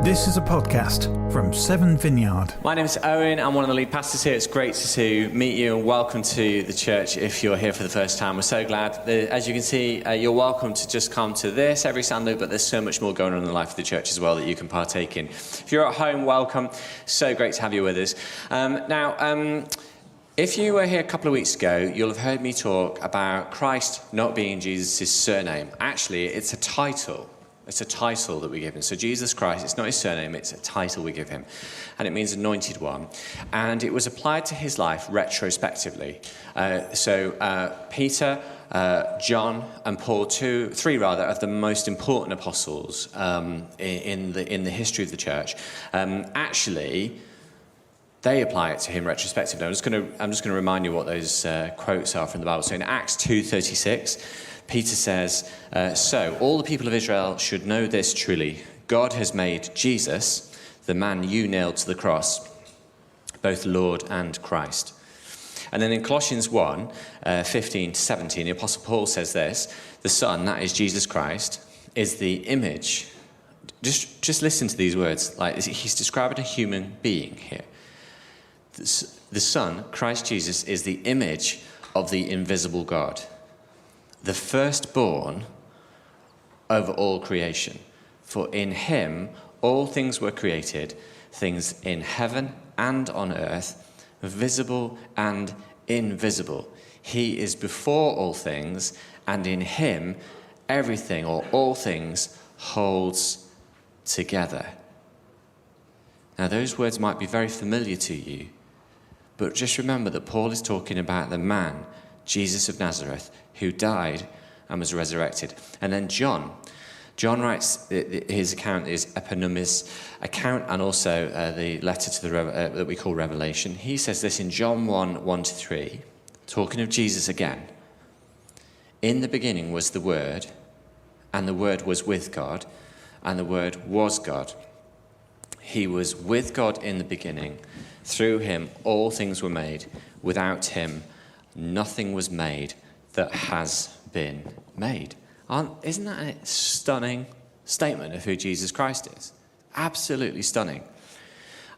This is a podcast from Seven Vineyard. My name is Owen. I'm one of the lead pastors here. It's great to meet you and welcome to the church if you're here for the first time. We're so glad. As you can see, you're welcome to just come to this every Sunday, but there's so much more going on in the life of the church as well that you can partake in. If you're at home, welcome. So great to have you with us. If you were here a couple of weeks ago, you'll have heard me talk about Christ not being Jesus' surname. Actually, it's a title. It's a title that we give him. So Jesus Christ, it's not his surname, it's a title we give him. And it means anointed one. And it was applied to his life retrospectively. Peter, John, and Paul, three of the most important apostles in the history of the church, actually, they apply it to him retrospectively. I'm just going to remind you what those quotes are from the Bible. So in Acts 2:36, Peter says, so all the people of Israel should know this truly. God has made Jesus, the man you nailed to the cross, both Lord and Christ. And then in Colossians 1:15-17, the Apostle Paul says this, the Son, that is Jesus Christ, is the image. Just listen to these words. Like he's describing a human being here. The Son, Christ Jesus, is the image of the invisible God, the firstborn over all creation. For in him all things were created, things in heaven and on earth, visible and invisible. He is before all things, and in him everything or all things holds together. Now those words might be very familiar to you, but just remember that Paul is talking about the man, Jesus of Nazareth, who died and was resurrected. And then John writes his account is Eponymous account, and also the letter to that we call Revelation. He says this in John 1:1-3, talking of Jesus again. In the beginning was the Word, and the Word was with God, and the Word was God. He was with God in the beginning. Through him all things were made. Without him nothing was made that has been made. Isn't that a stunning statement of who Jesus Christ is? Absolutely stunning.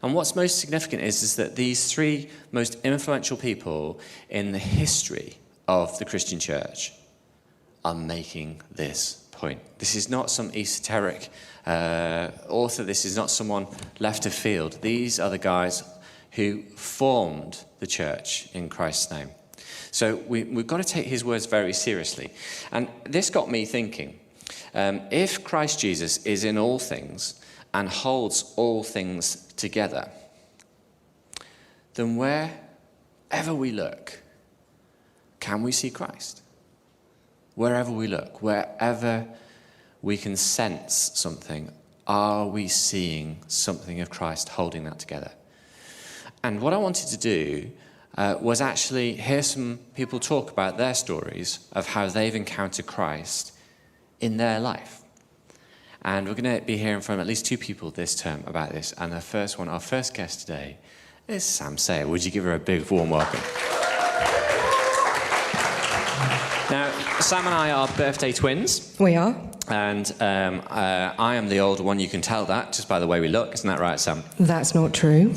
And what's most significant is that these three most influential people in the history of the Christian church are making this point. This is not some esoteric author. This is not someone left of field. These are the guys who formed the church in Christ's name. So we've got to take his words very seriously. And this got me thinking, if Christ Jesus is in all things and holds all things together, then wherever we look, can we see Christ? Wherever we look, wherever we can sense something, are we seeing something of Christ holding that together? And what I wanted to do was actually hear some people talk about their stories of how they've encountered Christ in their life. And we're going to be hearing from at least two people this term about this. And our first guest today is Sam Sayer. Would you give her a big warm welcome? Now, Sam and I are birthday twins. We are. And I am the older one. You can tell that just by the way we look. Isn't that right, Sam? That's not true.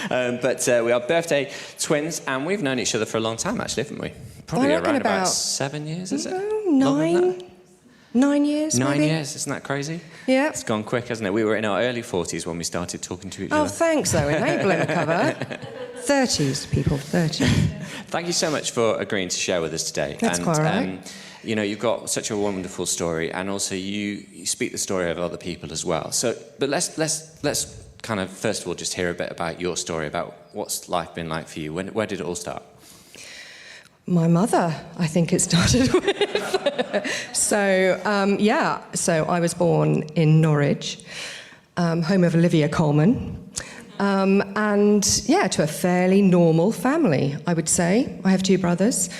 But we are birthday twins, and we've known each other for a long time, actually, haven't we? Probably around about 7 years, is it? 9 years, 9 maybe? years, isn't that crazy? Yeah. It's gone quick, hasn't it? We were in our early 40s when we started talking to each other. Oh, thanks, though. Enabling cover. 30s, people, 30s. Thank you so much for agreeing to share with us today. That's quite all right. You know, you've got such a wonderful story, and also you speak the story of other people as well. So, but let's kind of first of all just hear a bit about your story, about what's life been like for you. Where did it all start? My mother, I think it started with. So I was born in Norwich, home of Olivia Colman. To a fairly normal family, I would say. I have two brothers.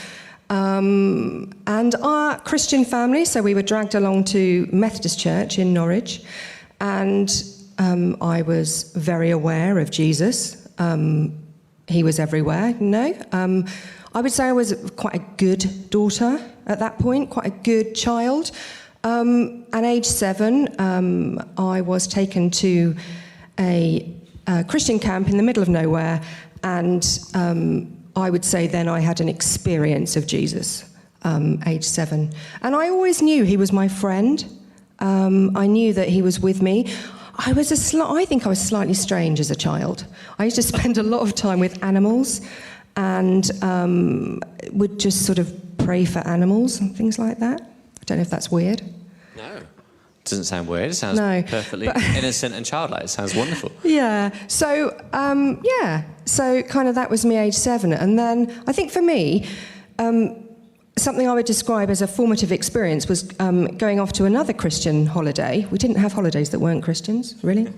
And our Christian family, so we were dragged along to Methodist Church in Norwich, and I was very aware of Jesus. He was everywhere, I would say I was quite a good daughter at that point, quite a good child. At age 7, I was taken to a Christian camp in the middle of nowhere, and I would say then I had an experience of Jesus, age 7. And I always knew he was my friend. I knew that he was with me. I think I was slightly strange as a child. I used to spend a lot of time with animals and would just sort of pray for animals and things like that. I don't know if that's weird. No. It doesn't sound weird. It sounds perfectly innocent and childlike. It sounds wonderful. Yeah. So, So kind of that was me age 7. And then I think for me, something I would describe as a formative experience was going off to another Christian holiday. We didn't have holidays that weren't Christians, really.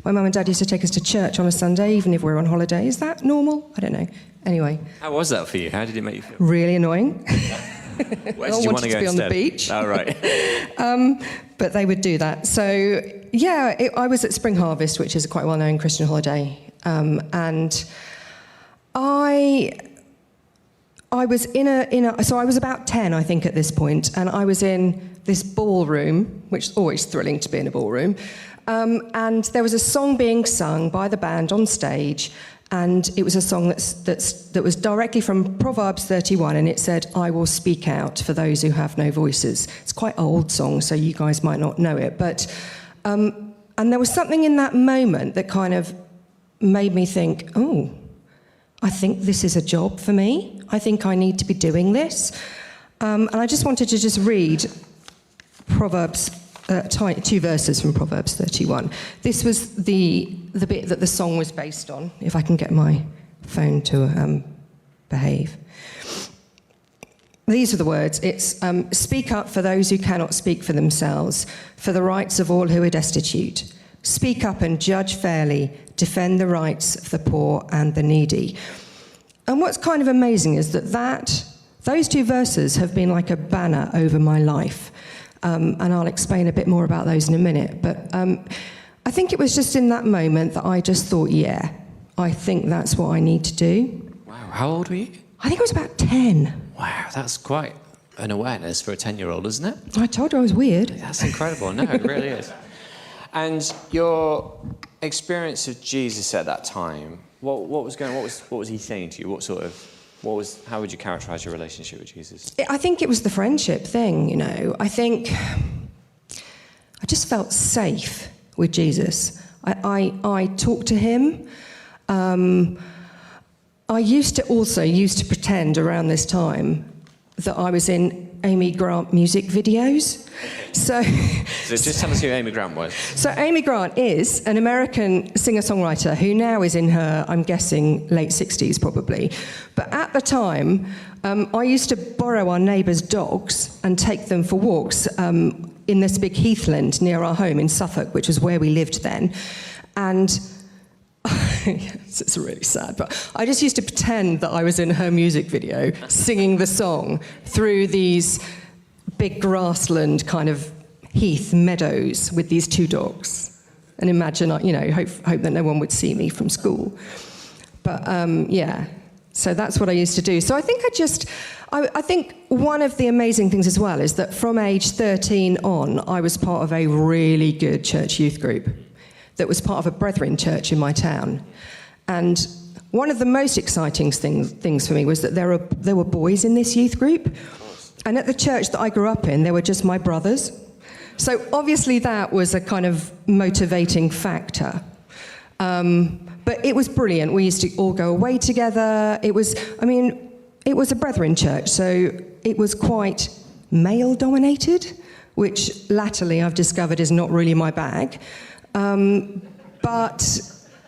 My mum and dad used to take us to church on a Sunday, even if we were on holiday. Is that normal? I don't know. Anyway. How was that for you? How did it make you feel? Really annoying. Where did you want to go be instead? On the beach. Oh, right. But they would do that. So, I was at Spring Harvest, which is a quite well-known Christian holiday. And I was so I was about 10, I think, at this point, and I was in this ballroom, which is always thrilling to be in a ballroom, and there was a song being sung by the band on stage, and it was a song that was directly from Proverbs 31, and it said, "I will speak out for those who have no voices." It's quite an old song, so you guys might not know it, but and there was something in that moment that kind of made me think, oh, I think this is a job for me. I think I need to be doing this. And I just wanted to just read Proverbs, 2 verses from Proverbs 31. This was the bit that the song was based on, if I can get my phone to behave. These are the words. It's, speak up for those who cannot speak for themselves, for the rights of all who are destitute. Speak up and judge fairly, defend the rights of the poor and the needy. And what's kind of amazing is that those 2 verses have been like a banner over my life. And I'll explain a bit more about those in a minute. But I think it was just in that moment that I just thought, yeah, I think that's what I need to do. Wow, how old were you? I think I was about 10. Wow, that's quite an awareness for a 10-year-old, isn't it? I told you I was weird. That's incredible. No, it really is. And your experience of Jesus at that time, what was he saying to you? How would you characterize your relationship with Jesus? I think it was the friendship thing, you know. I think I just felt safe with Jesus. I talked to him. I used to pretend around this time that I was in Amy Grant music videos. So just tell us who Amy Grant was. So Amy Grant is an American singer-songwriter who now is in her, I'm guessing, late 60s probably. But at the time, I used to borrow our neighbours' dogs and take them for walks in this big heathland near our home in Suffolk, which was where we lived then. And it's really sad, but I just used to pretend that I was in her music video singing the song through these big grassland kind of heath meadows with these 2 dogs, and imagine, hope that no one would see me from school. But so that's what I used to do. So I think I think one of the amazing things as well is that from age 13 on, I was part of a really good church youth group that was part of a Brethren church in my town. And one of the most exciting things for me was that there were boys in this youth group. And at the church that I grew up in, there were just my brothers. So obviously that was a kind of motivating factor. But it was brilliant. We used to all go away together. It was a Brethren church, so it was quite male-dominated, which latterly I've discovered is not really my bag. But,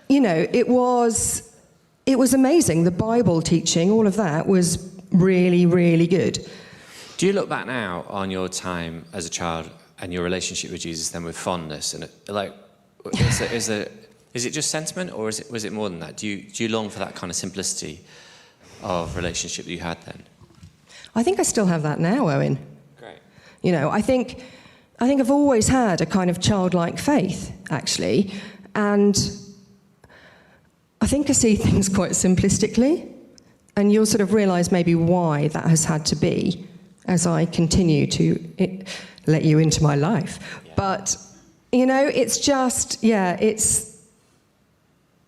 it was amazing. The Bible teaching, all of that was really, really good. Do you look back now on your time as a child and your relationship with Jesus then with fondness? And is it just sentiment, or was it more than that? Do you long for that kind of simplicity of relationship that you had then? I think I still have that now, Owen. Great. I think I've always had a kind of childlike faith, actually, and I think I see things quite simplistically, and you'll sort of realise maybe why that has had to be as I continue to let you into my life. Yeah. But, it's just, it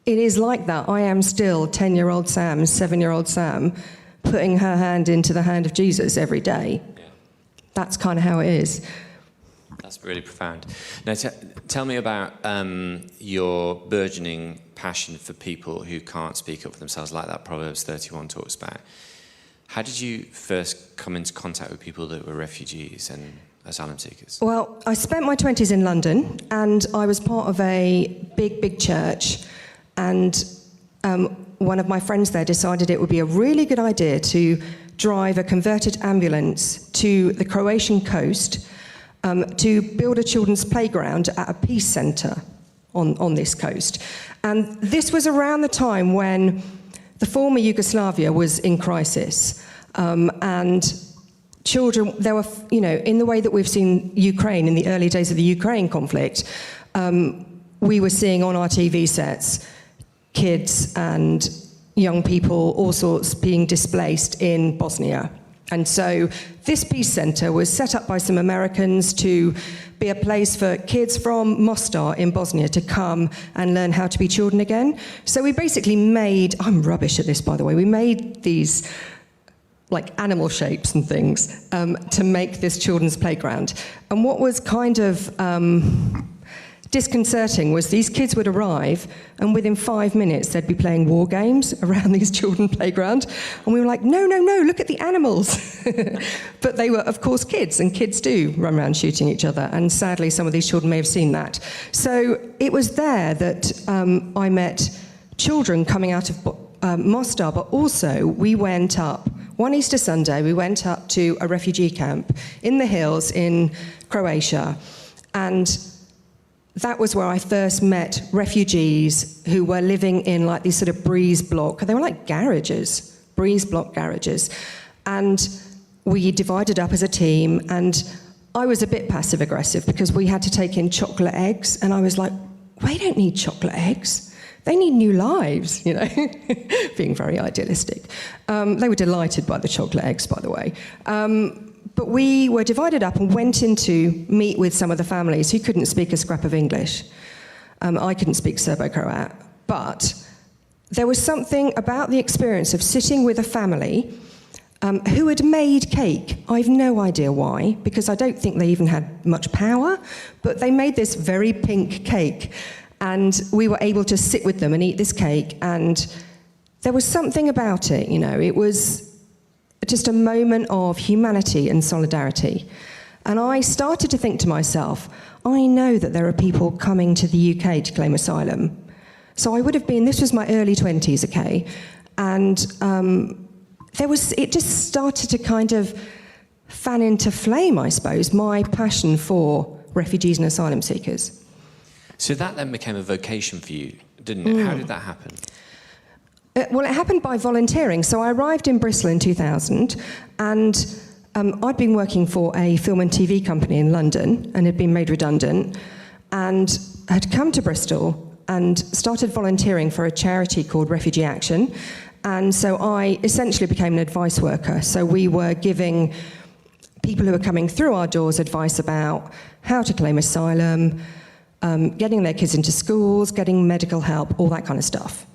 is like that. I am still 10-year-old Sam, 7-year-old Sam, putting her hand into the hand of Jesus every day. Yeah. That's kind of how it is. That's really profound. Now, tell me about your burgeoning passion for people who can't speak up for themselves, like that Proverbs 31 talks about. How did you first come into contact with people that were refugees and asylum seekers? Well, I spent my 20s in London, and I was part of a big church. And one of my friends there decided it would be a really good idea to drive a converted ambulance to the Croatian coast to build a children's playground at a peace centre on this coast. And this was around the time when the former Yugoslavia was in crisis. And children, there were, in the way that we've seen Ukraine in the early days of the Ukraine conflict, we were seeing on our TV sets kids and young people, all sorts, being displaced in Bosnia. And so this peace centre was set up by some Americans to be a place for kids from Mostar in Bosnia to come and learn how to be children again. So we basically made, I'm rubbish at this, by the way, we made these like animal shapes and things to make this children's playground. And what was kind of disconcerting was these kids would arrive, and within 5 minutes they'd be playing war games around this children's playground, and we were like, no, look at the animals. But they were, of course, kids, and kids do run around shooting each other, and sadly some of these children may have seen that. So it was there that I met children coming out of Mostar, but also we went up, one Easter Sunday, we went up to a refugee camp in the hills in Croatia, and that was where I first met refugees who were living in like these sort of breeze block, they were like garages, breeze block garages. And we divided up as a team, and I was a bit passive aggressive because we had to take in chocolate eggs, and I was like, they don't need chocolate eggs. They need new lives, being very idealistic. They were delighted by the chocolate eggs, by the way. But we were divided up and went in to meet with some of the families who couldn't speak a scrap of English. I couldn't speak Serbo-Croat, but there was something about the experience of sitting with a family who had made cake. I've no idea why, because I don't think they even had much power, but they made this very pink cake, and we were able to sit with them and eat this cake, and there was something about it, it was just a moment of humanity and solidarity. And I started to think to myself, I know that there are people coming to the UK to claim asylum. So I would have been, this was my early 20s, okay? And it just started to kind of fan into flame, I suppose, my passion for refugees and asylum seekers. So that then became a vocation for you, didn't it? How did that happen? Well, it happened by volunteering. So I arrived in Bristol in 2000, and I'd been working for a film and TV company in London and had been made redundant, and had come to Bristol and started volunteering for a charity called Refugee Action. And so I essentially became an advice worker. So we were giving people who were coming through our doors advice about how to claim asylum, getting their kids into schools, getting medical help, all that kind of stuff.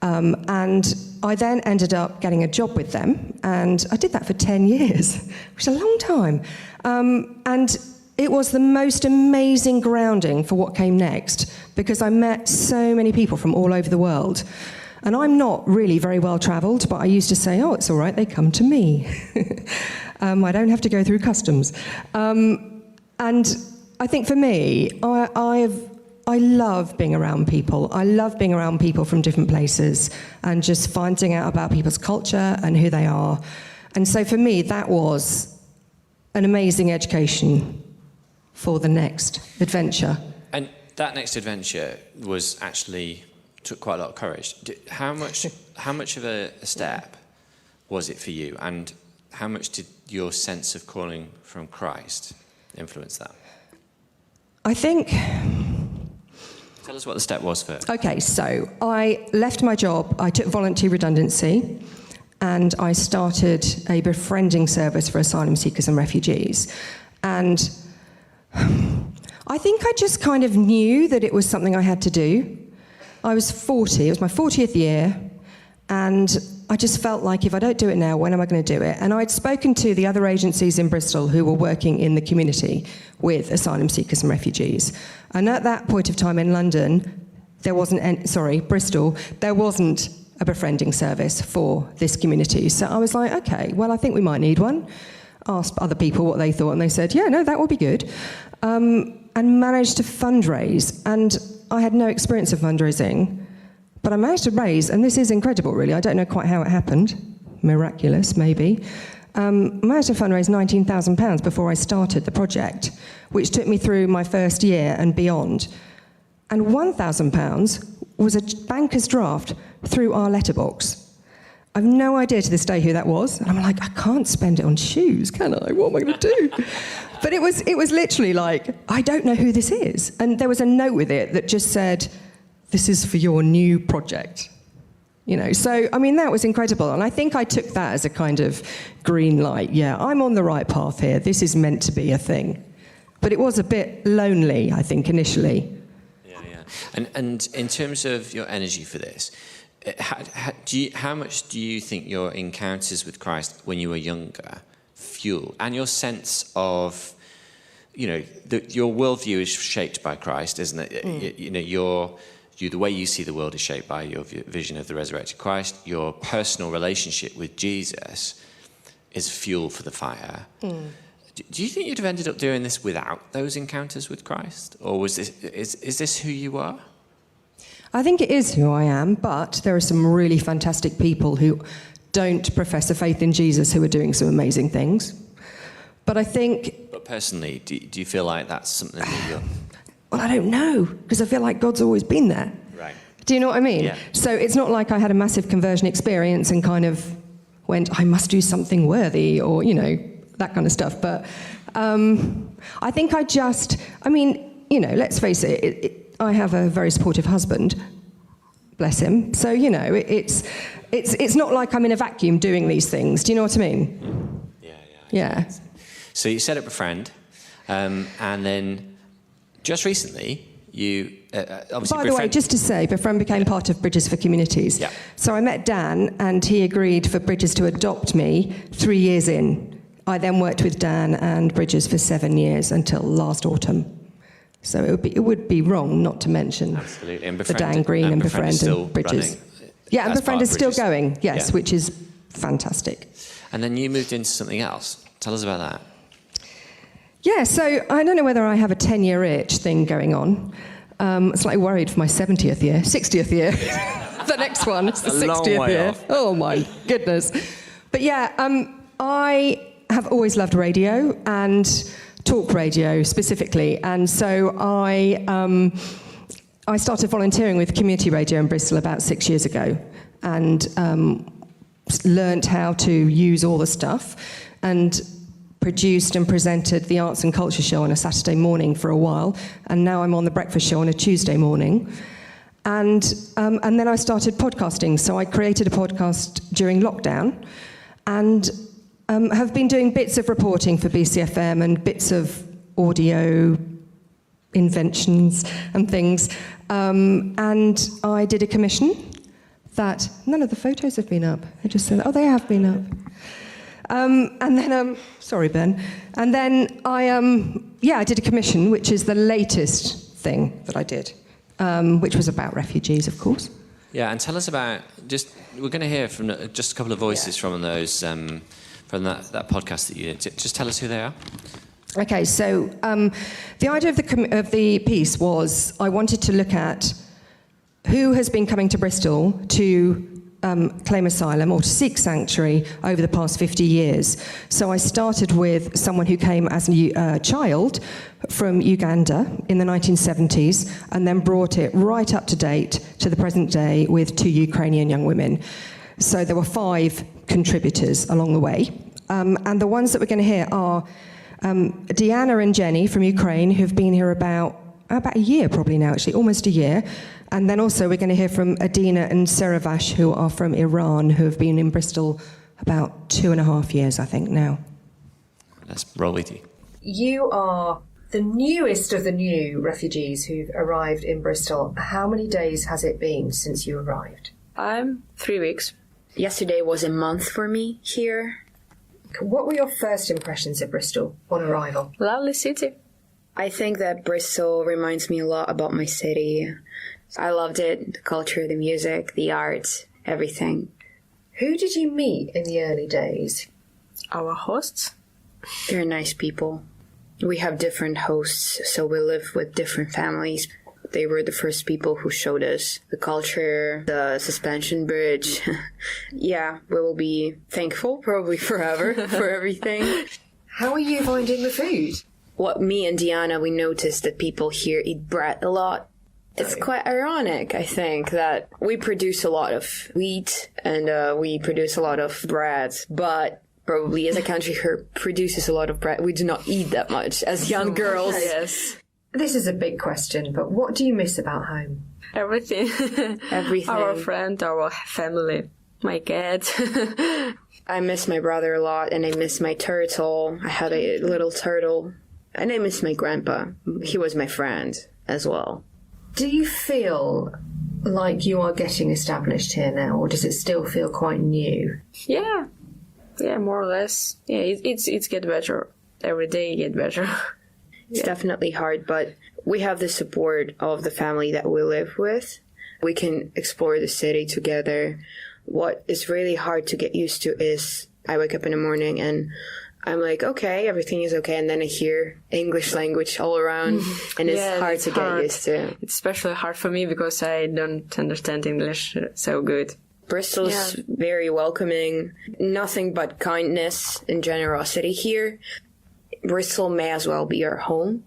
And I then ended up getting a job with them, and I did that for 10 years, which is a long time. And it was the most amazing grounding for what came next, because I met so many people from all over the world. And I'm not really very well travelled, but I used to say, oh, it's all right, they come to me. I don't have to go through customs. And I think for me, I love being around people. I love being around people from different places and just finding out about people's culture and who they are. And so for me, that was an amazing education for the next adventure. And that next adventure was actually, took quite a lot of courage. How much of a step was it for you? And how much did your sense of calling from Christ influence that? I think... Tell us what the step was first. Okay, so I left my job, I took voluntary redundancy, and I started a befriending service for asylum seekers and refugees. And I think I just kind of knew that it was something I had to do. I was 40, it was my 40th year, and I just felt like if I don't do it now, when am I going to do it? And I'd spoken to the other agencies in Bristol who were working in the community with asylum seekers and refugees. And at that point of time in London, Bristol, there wasn't a befriending service for this community. So I was like, okay, well, I think we might need one. Asked other people what they thought, and they said, yeah, no, that would be good. And managed to fundraise. And I had no experience of fundraising, but I managed to raise, and this is incredible, really. I don't know quite how it happened. Miraculous, maybe. Managed to fundraise £19,000 before I started the project, which took me through my first year and beyond. And £1,000 was a banker's draft through our letterbox. I've no idea to this day who that was. And I'm like, I can't spend it on shoes, can I? What am I going to do? But it was literally like, I don't know who this is. And there was a note with it that just said, this is for your new project. You know, so, I mean, that was incredible. And I think I took that as a kind of green light. Yeah, I'm on the right path here. This is meant to be a thing. But it was a bit lonely, I think, initially. Yeah. And in terms of your energy for this, how much do you think your encounters with Christ when you were younger fueled, and your sense of, you know, your worldview is shaped by Christ, isn't it? You know, the way you see the world is shaped by your vision of the resurrected Christ. Your personal relationship with Jesus is fuel for the fire. Do you think you'd have ended up doing this without those encounters with Christ, or is this who you are? I think it is who I am, but there are some really fantastic people who don't profess a faith in Jesus who are doing some amazing things. But I think... But personally, do you feel like that's something that you're... Well, I don't know, because I feel like God's always been there. Right. Do you know what I mean? Yeah. So it's not like I had a massive conversion experience and kind of went, I must do something worthy, or, you know, that kind of stuff. But I think you know, let's face it, I have a very supportive husband, bless him. So, you know, it's not like I'm in a vacuum doing these things. Do you know what I mean? Yeah. So you set up a friend, and then just recently you obviously... By the way, just to say, Befriend became part of Bridges for Communities. Yeah. So I met Dan, and he agreed for Bridges to adopt me 3 years in. I then worked with Dan and Bridges for 7 years until last autumn. So it would be wrong not to mention the Dan Green and Befriend and Bridges. Yeah, and Befriend is still going, yes, yeah. Which is fantastic. And then you moved into something else. Tell us about that. Yeah, so I don't know whether I have a 10-year itch thing going on. Slightly worried for my 60th year. The next one is the 60th year. Off. Oh, my goodness. But yeah, I have always loved radio and talk radio specifically. And so I started volunteering with community radio in Bristol about 6 years ago, and learnt how to use all the stuff, and produced and presented the Arts and Culture Show on a Saturday morning for a while, and now I'm on the Breakfast Show on a Tuesday morning. And then I started podcasting, so I created a podcast during lockdown, and have been doing bits of reporting for BCFM and bits of audio inventions and things. And I did a commission that none of the photos have been up. I just said, oh, they have been up. And then, sorry, Ben. And then I did a commission, which is the latest thing that I did, which was about refugees, of course. Yeah, and tell us about, we're going to hear from just a couple of voices from those, from that podcast that you did. Just tell us who they are. Okay, so the idea of the piece was I wanted to look at who has been coming to Bristol to claim asylum or to seek sanctuary over the past 50 years. So I started with someone who came as a child from Uganda in the 1970s and then brought it right up to date to the present day with 2 Ukrainian young women. So there were 5 contributors along the way. And the ones that we're going to hear are Diana and Jenny from Ukraine, who've been here about a year probably now, actually, almost a year. And then also we're going to hear from Adina and Seravash, who are from Iran, who have been in Bristol about 2.5 years, I think, now. Let's roll with you. You are the newest of the new refugees who've arrived in Bristol, how many days has it been since you arrived? 3 weeks. Yesterday was a month for me here. What were your first impressions of Bristol on arrival? Lovely city. I think that Bristol reminds me a lot about my city. I loved it, the culture, the music, the art, everything. Who did you meet in the early days? Our hosts. They're nice people. We have different hosts, so we live with different families. They were the first people who showed us the culture, the suspension bridge. Yeah, we will be thankful probably forever for everything. How are you finding the food? What me and Diana, we noticed that people here eat bread a lot. It's quite ironic, I think, that we produce a lot of wheat and we produce a lot of bread, but probably as a country who produces a lot of bread, we do not eat that much as young girls. Yes. This is a big question, but what do you miss about home? Everything. Everything. Our friend, our family, my cat. I miss my brother a lot, and I miss my turtle. I had a little turtle. And I miss my grandpa. He was my friend as well. Do you feel like you are getting established here now, or does it still feel quite new? Yeah, more or less. Yeah, it's get better. Every day get better. It's definitely hard, but we have the support of the family that we live with. We can explore the city together. What is really hard to get used to is I wake up in the morning and I'm like, okay, everything is okay. And then I hear English language all around and it's hard to get used to. It's especially hard for me because I don't understand English so good. Bristol's very welcoming. Nothing but kindness and generosity here. Bristol may as well be our home.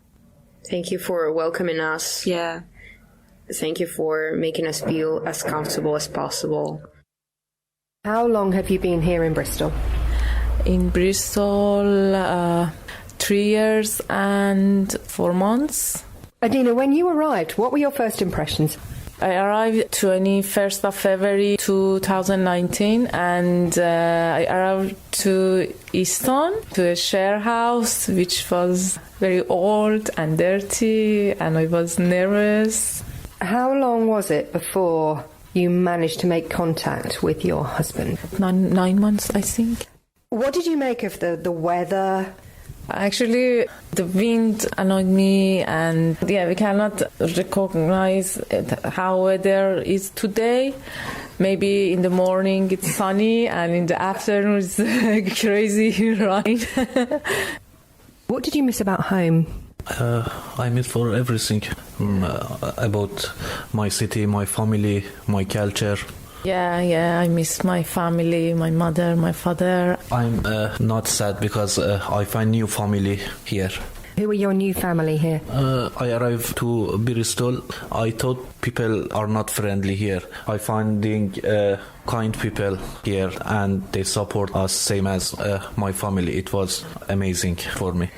Thank you for welcoming us. Yeah. Thank you for making us feel as comfortable as possible. How long have you been here in Bristol? In Bristol, 3 years and 4 months. Adina, when you arrived, what were your first impressions? I arrived 21st of February 2019 and I arrived to Easton, to a share house which was very old and dirty and I was nervous. How long was it before you managed to make contact with your husband? 9 months, I think. What did you make of the weather? Actually, the wind annoyed me and we cannot recognize how weather is today. Maybe in the morning it's sunny and in the afternoon it's crazy rain. What did you miss about home? I miss for everything about my city, my family, my culture. Yeah, I miss my family, my mother, my father. I'm not sad because I find new family here. Who are your new family here? I arrived to Bristol. I thought people are not friendly here. I finding kind people here and they support us same as my family. It was amazing for me.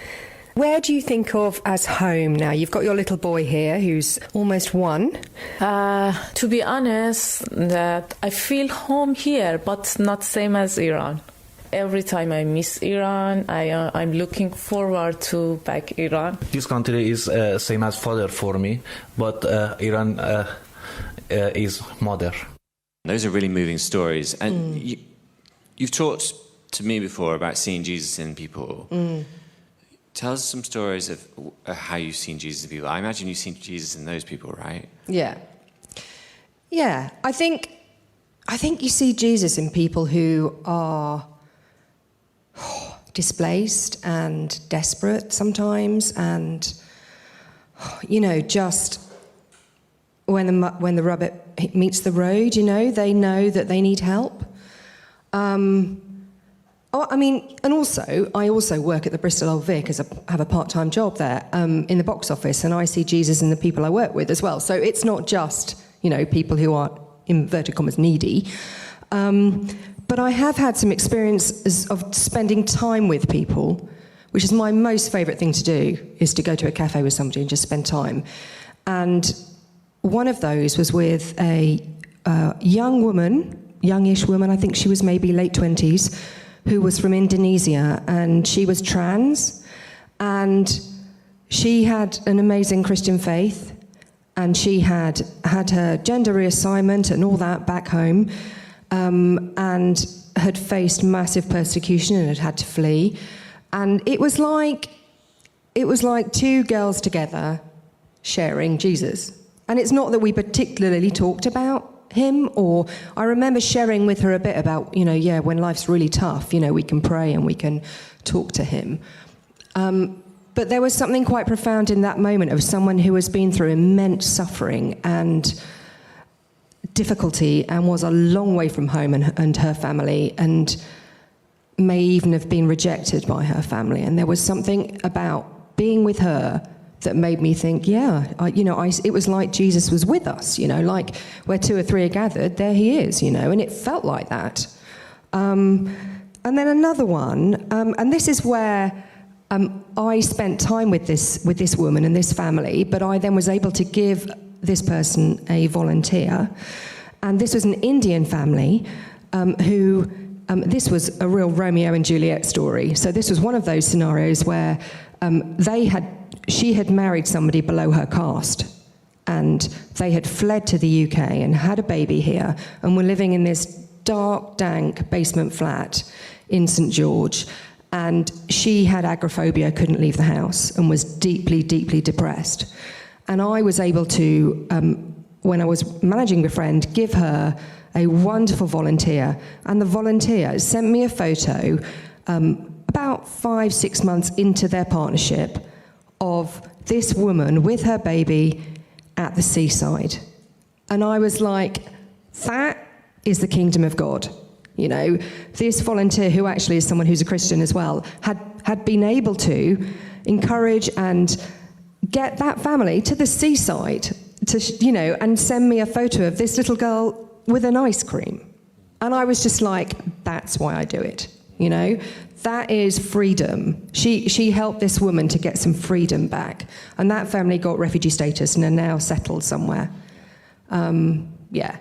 Where do you think of as home now? You've got your little boy here who's almost 1. To be honest, that I feel home here, but not same as Iran. Every time I miss Iran, I'm looking forward to back Iran. This country is same as father for me, but Iran is mother. Those are really moving stories. And you've talked to me before about seeing Jesus in people. Tell us some stories of how you've seen Jesus in people. I imagine you've seen Jesus in those people, right? Yeah. I think you see Jesus in people who are displaced and desperate sometimes, and just when the rubber meets the road, they know that they need help. I also work at the Bristol Old Vic I have a part-time job there in the box office, and I see Jesus in the people I work with as well. So it's not just, people who are, inverted commas, needy. But I have had some experiences of spending time with people, which is my most favourite thing to do, is to go to a cafe with somebody and just spend time. And one of those was with a youngish woman, I think she was maybe late 20s, who was from Indonesia, and she was trans, and She had an amazing Christian faith, and she had her gender reassignment and all that back home, and had faced massive persecution and had to flee. And it was like two girls together sharing Jesus. And it's not that we particularly talked about him, or I remember sharing with her a bit about, when life's really tough, we can pray and we can talk to him. But there was something quite profound in that moment of someone who has been through immense suffering and difficulty and was a long way from home and her family, and may even have been rejected by her family. And there was something about being with her that made me think, it was like Jesus was with us, like where 2 or 3 are gathered, there he is, and it felt like that. And then another one, and this is where I spent time with this woman and this family, but I then was able to give this person a volunteer. And this was an Indian family who, this was a real Romeo and Juliet story. So this was one of those scenarios where she had married somebody below her caste, and they had fled to the UK and had a baby here, and were living in this dark, dank basement flat in St George. And she had agoraphobia, couldn't leave the house, and was deeply, deeply depressed. And I was able to, when I was managing Befriend, give her a wonderful volunteer. And the volunteer sent me a photo about 5-6 months into their partnership of this woman with her baby at the seaside. And I was like, that is the kingdom of God. This volunteer, who actually is someone who's a Christian as well, had been able to encourage and get that family to the seaside and send me a photo of this little girl with an ice cream. And I was just like, that's why I do it, That is freedom. She helped this woman to get some freedom back. And that family got refugee status and are now settled somewhere.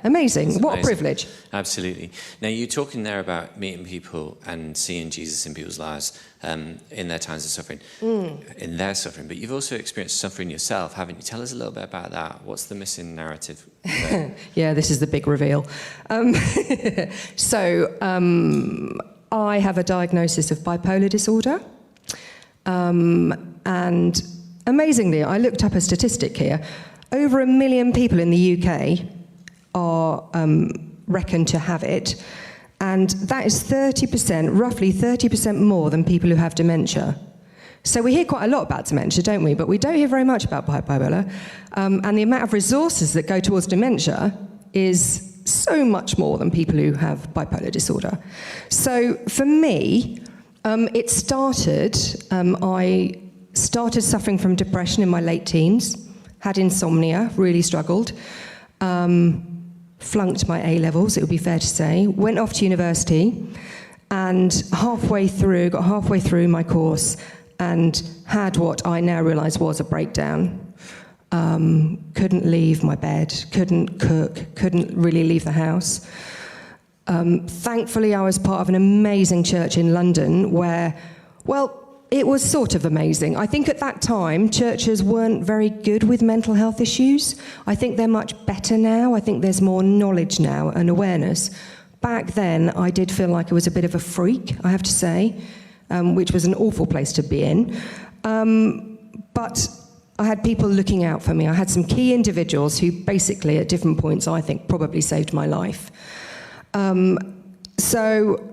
Amazing. What a privilege. Absolutely. Now, you're talking there about meeting people and seeing Jesus in people's lives in their times of suffering, in their suffering. But you've also experienced suffering yourself, haven't you? Tell us a little bit about that. What's the missing narrative there? Yeah, this is the big reveal. I have a diagnosis of bipolar disorder. And amazingly, I looked up a statistic here. Over 1 million people in the UK are reckoned to have it, and that is 30%, roughly 30% more than people who have dementia. So we hear quite a lot about dementia, don't we? But we don't hear very much about bipolar, and the amount of resources that go towards dementia is so much more than people who have bipolar disorder. So for me, it started, I started suffering from depression in my late teens, had insomnia, really struggled, flunked my A-levels, it would be fair to say, went off to university, and got halfway through my course, and had what I now realise was a breakdown. Couldn't leave my bed, couldn't cook, couldn't really leave the house. Thankfully, I was part of an amazing church in London where, it was sort of amazing. I think at that time, churches weren't very good with mental health issues. I think they're much better now. I think there's more knowledge now and awareness. Back then, I did feel like I was a bit of a freak, I have to say, which was an awful place to be in. But I had people looking out for me. I had some key individuals who basically, at different points, I think probably saved my life. So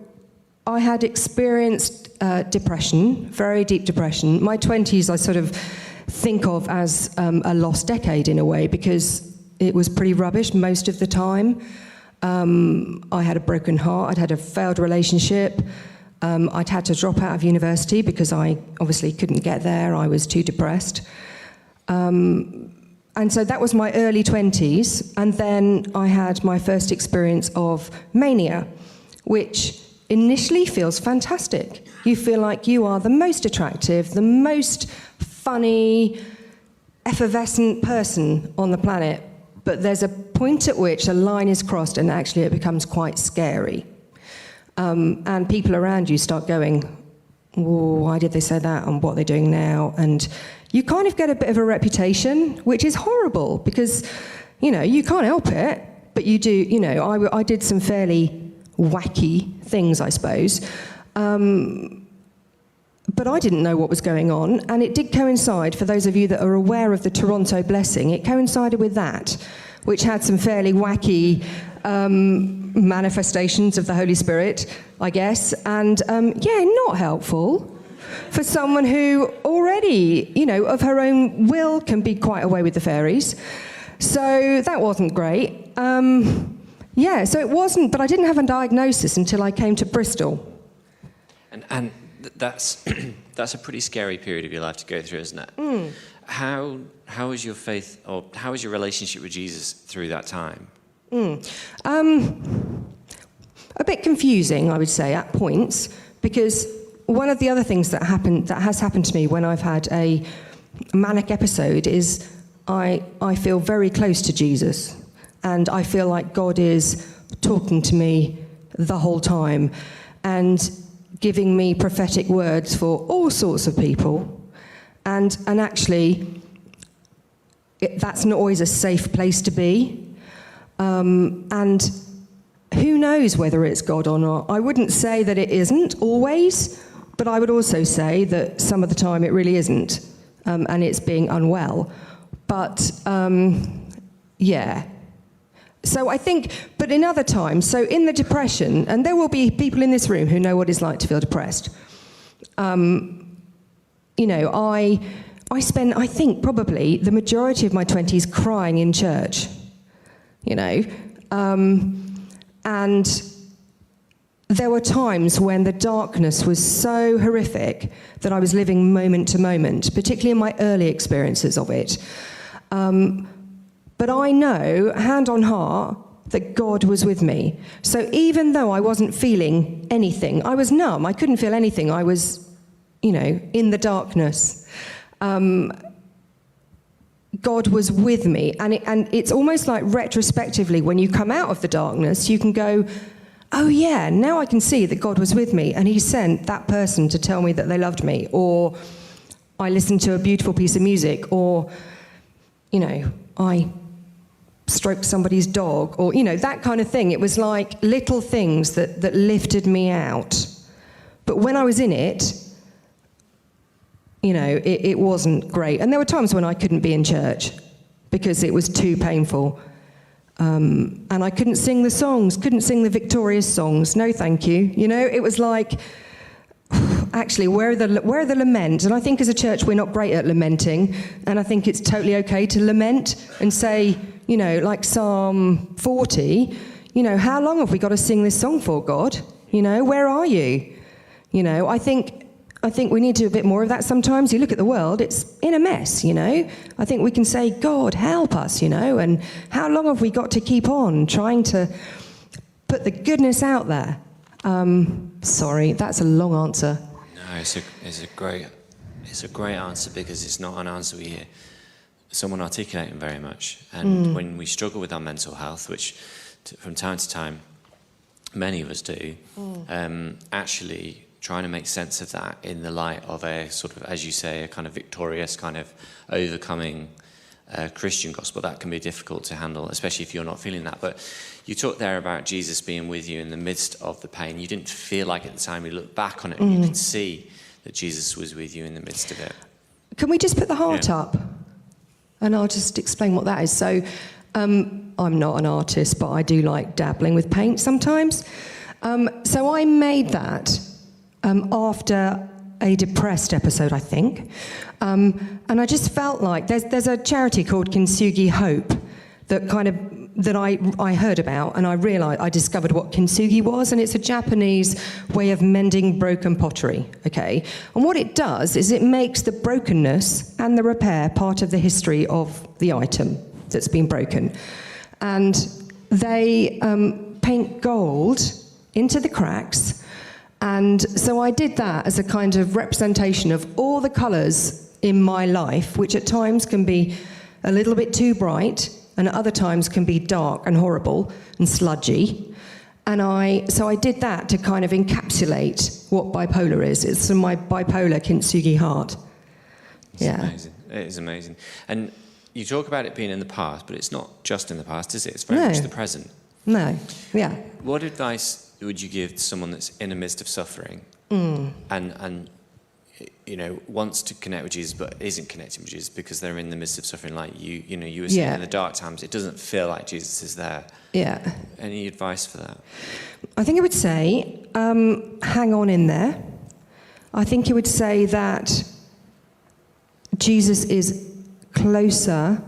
I had experienced depression, very deep depression. My 20s I sort of think of as a lost decade in a way, because it was pretty rubbish most of the time. I had a broken heart, I'd had a failed relationship, I'd had to drop out of university because I obviously couldn't get there, I was too depressed. And so that was my early 20s, and then I had my first experience of mania, which initially feels fantastic. You feel like you are the most attractive, the most funny, effervescent person on the planet, but there's a point at which a line is crossed and actually it becomes quite scary. And people around you start going, why did they say that, and what are they doing now? And you kind of get a bit of a reputation, which is horrible because, you know, you can't help it, but you do, you know, I did some fairly wacky things, I suppose. But I didn't know what was going on, and it did coincide, for those of you that are aware of the Toronto Blessing, it coincided with that, which had some fairly wacky manifestations of the Holy Spirit, I guess, and not helpful for someone who already, you know, of her own will can be quite away with the fairies. So that wasn't great. So it wasn't, but I didn't have a diagnosis until I came to Bristol. And that's a pretty scary period of your life to go through, isn't it? How is your faith, or how is your relationship with Jesus through that time? A bit confusing, I would say, at points, because one of the other things that has happened to me when I've had a manic episode is I feel very close to Jesus, and I feel like God is talking to me the whole time and giving me prophetic words for all sorts of people, and actually that's not always a safe place to be, and who knows whether it's God or not. I wouldn't say that it isn't always, but I would also say that some of the time it really isn't, and it's being unwell. But so I think, but in other times, so in the depression, and there will be people in this room who know what it's like to feel depressed. You know, I spent, I think, probably the majority of my 20s crying in church, you know. And there were times when the darkness was so horrific that I was living moment to moment, particularly in my early experiences of it. But I know, hand on heart, that God was with me. So even though I wasn't feeling anything, I was numb, I couldn't feel anything, I was, you know, in the darkness. God was with me. And it's almost like retrospectively, when you come out of the darkness, you can go, oh yeah, now I can see that God was with me, and he sent that person to tell me that they loved me, or I listened to a beautiful piece of music, or, you know, I stroked somebody's dog, or, you know, that kind of thing. It was like little things that lifted me out. But when I was in it, you know, it wasn't great. And there were times when I couldn't be in church because it was too painful. And I couldn't sing the songs, couldn't sing the victorious songs. No, thank you. You know, it was like, actually, where are the laments? And I think as a church, we're not great at lamenting. And I think it's totally okay to lament and say, you know, like Psalm 40, you know, how long have we got to sing this song for, God? You know, where are you? You know, I think we need to do a bit more of that sometimes. You look at the world, it's in a mess, you know. I think we can say, God, help us, you know, and how long have we got to keep on trying to put the goodness out there? Sorry, that's a long answer. No, it's a great answer, because it's not an answer we hear someone articulating very much. And when we struggle with our mental health, which from time to time many of us do, actually trying to make sense of that in the light of a sort of, as you say, a kind of victorious kind of overcoming Christian gospel, that can be difficult to handle, especially if you're not feeling that. But you talked there about Jesus being with you in the midst of the pain. You didn't feel like at the time, you look back on it and you could see that Jesus was with you in the midst of it. Can we just put the heart up? And I'll just explain what that is. So I'm not an artist, but I do like dabbling with paint sometimes. So I made that after a depressed episode, I think. And I just felt like there's a charity called Kintsugi Hope that I heard about, and I discovered what kintsugi was, and it's a Japanese way of mending broken pottery, okay? And what it does is it makes the brokenness and the repair part of the history of the item that's been broken. And they paint gold into the cracks, and so I did that as a kind of representation of all the colours in my life, which at times can be a little bit too bright, and at other times can be dark and horrible and sludgy. And so I did that to kind of encapsulate what bipolar is. It's my bipolar kintsugi heart. It's amazing. It is amazing. And you talk about it being in the past, but it's not just in the past, is it? It's very much the present. No, yeah. What advice would you give to someone that's in the midst of suffering and you know, wants to connect with Jesus but isn't connecting with Jesus because they're in the midst of suffering, like you know, you were saying in the dark times, it doesn't feel like Jesus is there. Yeah. Any advice for that? I think I would say, hang on in there. I think you would say that Jesus is closer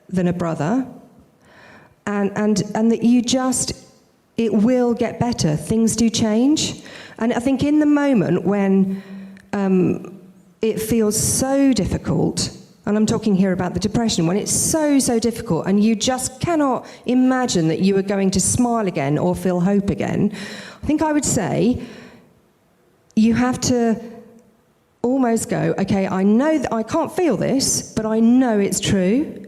than a brother, and that you just, it will get better. Things do change. And I think in the moment when it feels so difficult, and I'm talking here about the depression, when it's so, so difficult and you just cannot imagine that you are going to smile again or feel hope again, I think I would say you have to almost go, okay, I know that I can't feel this, but I know it's true.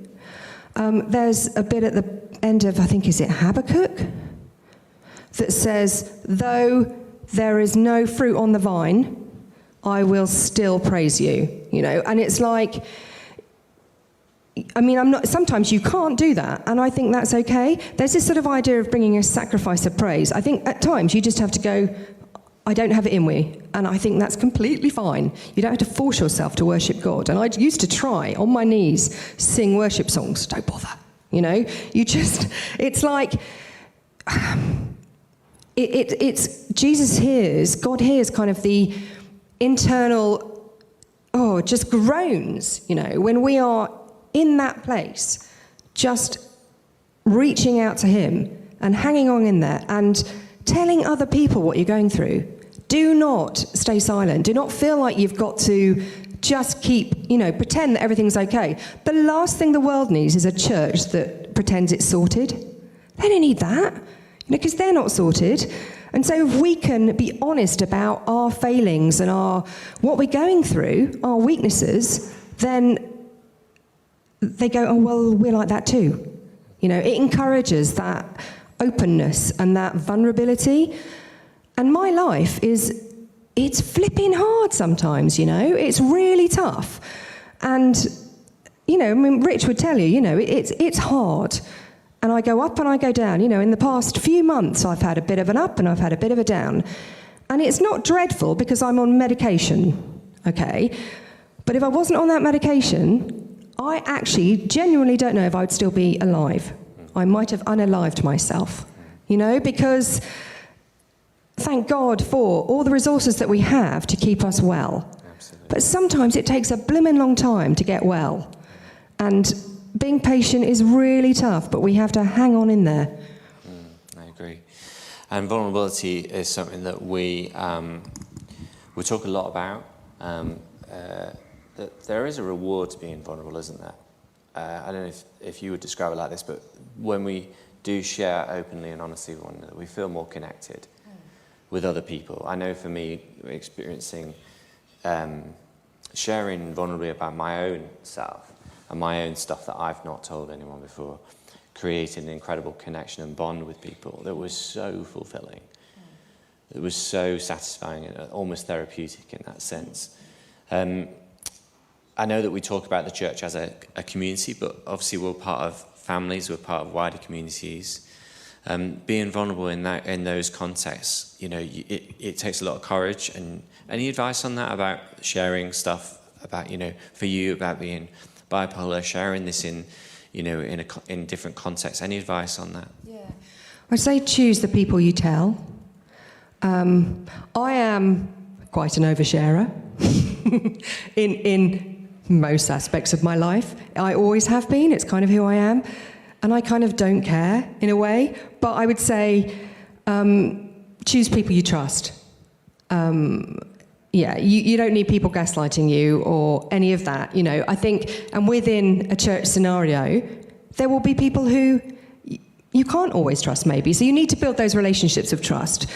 There's a bit at the end of, I think, is it Habakkuk? That says, though there is no fruit on the vine, I will still praise you, you know. And it's like, I mean, sometimes you can't do that, and I think that's okay. There's this sort of idea of bringing a sacrifice of praise. I think at times you just have to go, I don't have it in me, and I think that's completely fine. You don't have to force yourself to worship God. And I used to try, on my knees, sing worship songs. Don't bother, you know. You just, it's like, it's Jesus hears, God hears kind of the internal, just groans, you know, when we are in that place, just reaching out to him and hanging on in there and telling other people what you're going through. Do not stay silent. Do not feel like you've got to just keep, you know, pretend that everything's okay. The last thing the world needs is a church that pretends it's sorted. They don't need that, you know, because they're not sorted. And so if we can be honest about our failings and what we're going through, our weaknesses, then they go, oh, well, we're like that too. You know, it encourages that openness and that vulnerability. And my life it's flipping hard sometimes, you know. It's really tough. And, you know, I mean, Rich would tell you, you know, it's hard. And I go up and I go down. You know, in the past few months, I've had a bit of an up and I've had a bit of a down. And it's not dreadful because I'm on medication, okay? But if I wasn't on that medication, I actually genuinely don't know if I would still be alive. I might have unalived myself, you know, because thank God for all the resources that we have to keep us well. Absolutely. But sometimes it takes a blimmin' long time to get well. And being patient is really tough, but we have to hang on in there. I agree. And vulnerability is something that we talk a lot about. That there is a reward to being vulnerable, isn't there? I don't know if you would describe it like this, but when we do share openly and honestly with one another, we feel more connected with other people. I know for me, experiencing, sharing vulnerably about my own self and my own stuff that I've not told anyone before, created an incredible connection and bond with people that was so fulfilling. It was so satisfying and almost therapeutic in that sense. I know that we talk about the church as a community, but obviously we're part of families, we're part of wider communities. Being vulnerable in those contexts, you know, it takes a lot of courage. And any advice on that about sharing stuff about, you know, for you about being bipolar, sharing this in, you know, in different contexts? Any advice on that? Yeah, I'd say choose the people you tell. I am quite an oversharer in most aspects of my life. I always have been. It's kind of who I am. And I kind of don't care, in a way. But I would say choose people you trust. You don't need people gaslighting you or any of that, you know. I think, and within a church scenario, there will be people who you can't always trust, maybe. So you need to build those relationships of trust.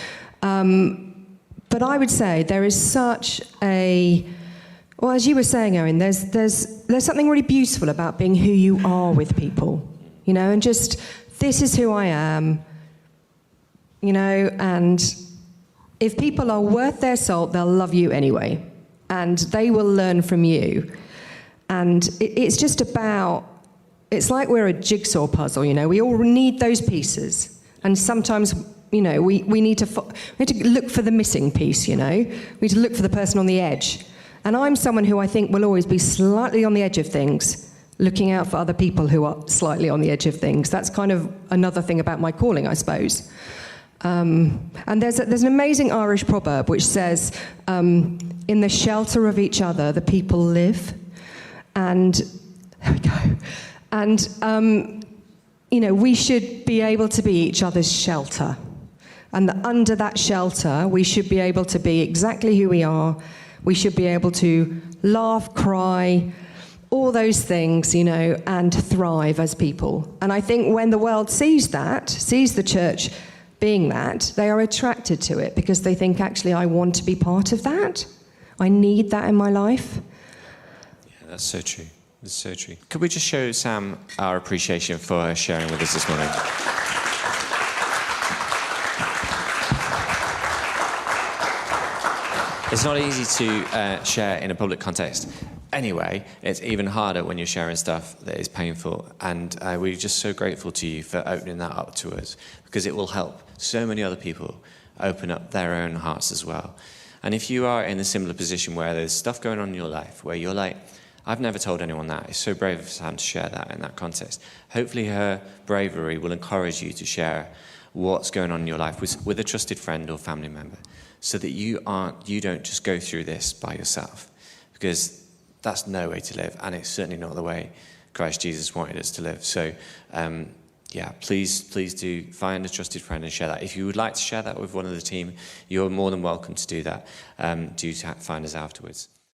But I would say there is such a... Well, as you were saying, Owen, there's something really beautiful about being who you are with people, you know, and just, this is who I am, you know, and if people are worth their salt, they'll love you anyway, and they will learn from you. And it's just about, it's like we're a jigsaw puzzle, you know. We all need those pieces. And sometimes, you know, we need to look for the missing piece, you know. We need to look for the person on the edge. And I'm someone who I think will always be slightly on the edge of things, looking out for other people who are slightly on the edge of things. That's kind of another thing about my calling, I suppose. And there's an amazing Irish proverb which says, in the shelter of each other, the people live. And there we go. And, you know, we should be able to be each other's shelter. And under that shelter, we should be able to be exactly who we are. We should be able to laugh, cry, all those things, you know, and thrive as people. And I think when the world sees that, sees the church being that, they are attracted to it because they think, actually, I want to be part of that. I need that in my life. Yeah, that's so true. That's so true. Could we just show Sam our appreciation for her sharing with us this morning? It's not easy to share in a public context. Anyway, it's even harder when you're sharing stuff that is painful. And we're just so grateful to you for opening that up to us, because it will help so many other people open up their own hearts as well. And if you are in a similar position where there's stuff going on in your life where you're like, I've never told anyone that. It's so brave of Sam to share that in that context. Hopefully her bravery will encourage you to share what's going on in your life with a trusted friend or family member, so that you don't just go through this by yourself, because that's no way to live, and it's certainly not the way Christ Jesus wanted us to live. So, please do find a trusted friend and share that. If you would like to share that with one of the team, you're more than welcome to do that. Do find us afterwards.